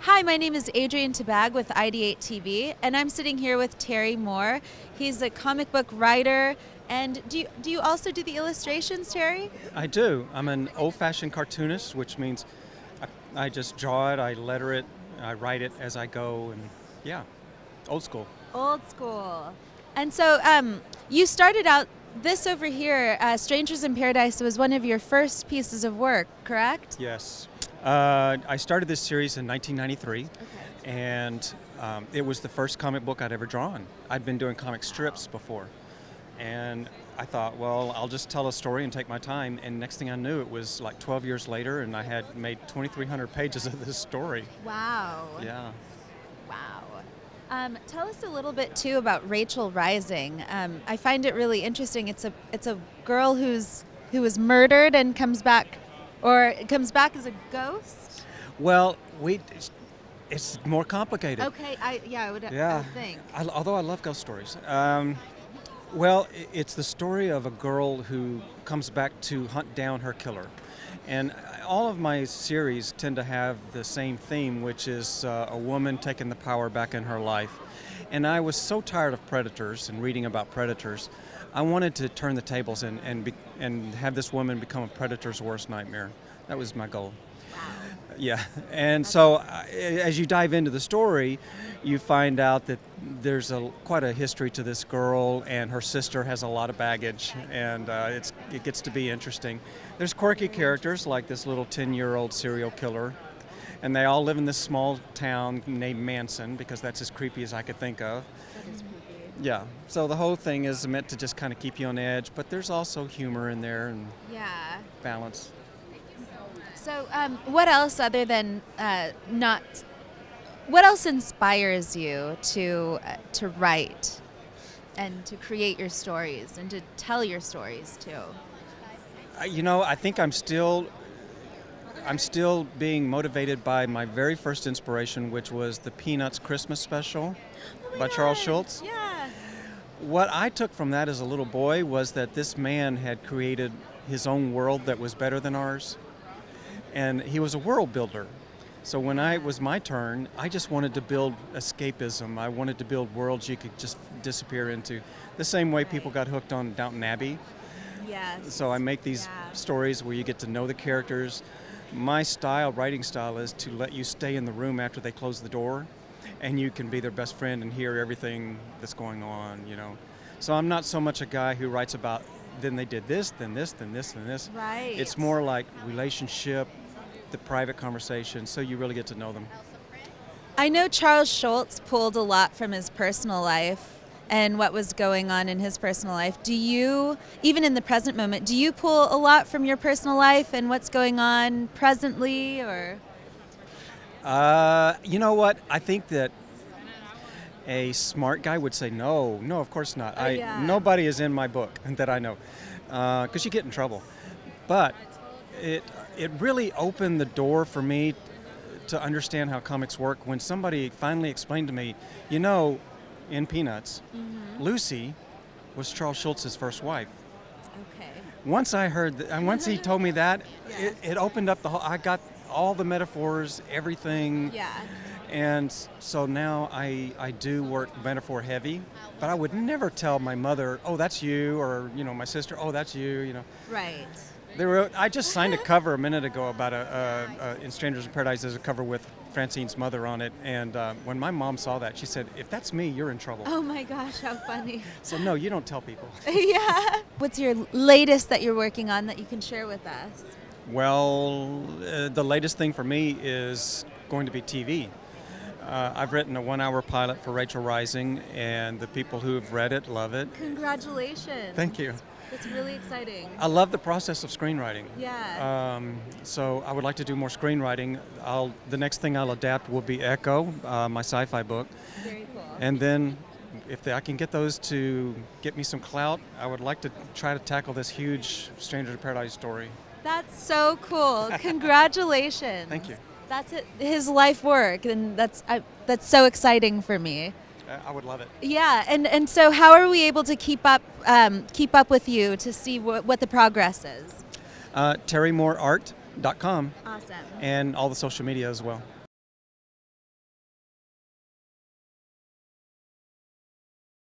Hi, my name is Adriane Tabag with IdeateTV, and I'm sitting here with Terry Moore. He's a comic book writer, and do you also do the illustrations, Terry? I do. I'm an old-fashioned cartoonist, which means I just draw it, I letter it, I write it as I go, and yeah, old school. Old school. And so you started out, this over here, Strangers in Paradise was one of your first pieces of work, correct? Yes. I started this series in 1993, and it was the first comic book I'd ever drawn. I'd been doing comic strips before, and I thought, well, I'll just tell a story and take my time, and next thing I knew, it was like 12 years later, and I had made 2,300 pages of this story. Wow. Yeah. Wow. Tell us a little bit too about Rachel Rising. I find it really interesting. It's a girl who was murdered and comes back as a ghost. Well, it's more complicated. Okay, I would think. Although I love ghost stories. It's the story of a girl who comes back to hunt down her killer. And all of my series tend to have the same theme, which is a woman taking the power back in her life. And I was so tired of predators and reading about predators, I wanted to turn the tables and have this woman become a predator's worst nightmare. That was my goal. Wow. Yeah, and so as you dive into the story, you find out that there's quite a history to this girl, and her sister has a lot of baggage, and it gets to be interesting. There's quirky characters like this little 10-year-old serial killer, and they all live in this small town named Manson, because that's as creepy as I could think of. That is creepy. Yeah, so the whole thing is meant to just kind of keep you on edge, but there's also humor in there and balance. So, what else other than what else inspires you to write and to create your stories and to tell your stories too? I think I'm still being motivated by my very first inspiration, which was the Peanuts Christmas special by Charles Schulz. Yeah. What I took from that as a little boy was that this man had created his own world that was better than ours. And he was a world builder. So when it was my turn, I just wanted to build escapism. I wanted to build worlds you could just disappear into. The same way people got hooked on Downton Abbey. Yes. So I make these stories where you get to know the characters. My writing style, is to let you stay in the room after they close the door, and you can be their best friend and hear everything that's going on, So I'm not so much a guy who writes about, then they did this, then this, then this, then this. Right. It's more like relationship, the private conversation, so you really get to know them. I know Charles Schulz pulled a lot from his personal life and what was going on in his personal life. Do you, even in the present moment, do you pull a lot from your personal life and what's going on presently, or? You know what? I think that a smart guy would say no, of course not. Nobody is in my book that I know, because you get in trouble. But it really opened the door for me to understand how comics work when somebody finally explained to me, in Peanuts, Lucy was Charles Schulz's first wife. Okay. Once I heard and once he told me that, it opened up I got all the metaphors, everything. Yeah. And so now I do work metaphor heavy, but I would never tell my mother, oh, that's you, or, my sister, oh, that's you, Right. I just signed a cover a minute ago about in Strangers in Paradise. There's a cover with Francine's mother on it, and when my mom saw that, she said, if that's me, you're in trouble. Oh my gosh, how funny. So no, you don't tell people. Yeah. What's your latest that you're working on that you can share with us? Well, the latest thing for me is going to be TV. I've written a 1-hour pilot for Rachel Rising, and the people who have read it love it. Congratulations. Thank you. It's really exciting. I love the process of screenwriting. Yeah. So I would like to do more screenwriting. The next thing I'll adapt will be Echo, my sci-fi book. Very cool. And then if I can get those to get me some clout, I would like to try to tackle this huge Stranger in Paradise story. That's so cool. Congratulations. Thank you. That's his life work, and that's so exciting for me. I would love it. Yeah, and so how are we able to keep up with you to see what the progress is? TerryMooreArt.com. Awesome. And all the social media as well.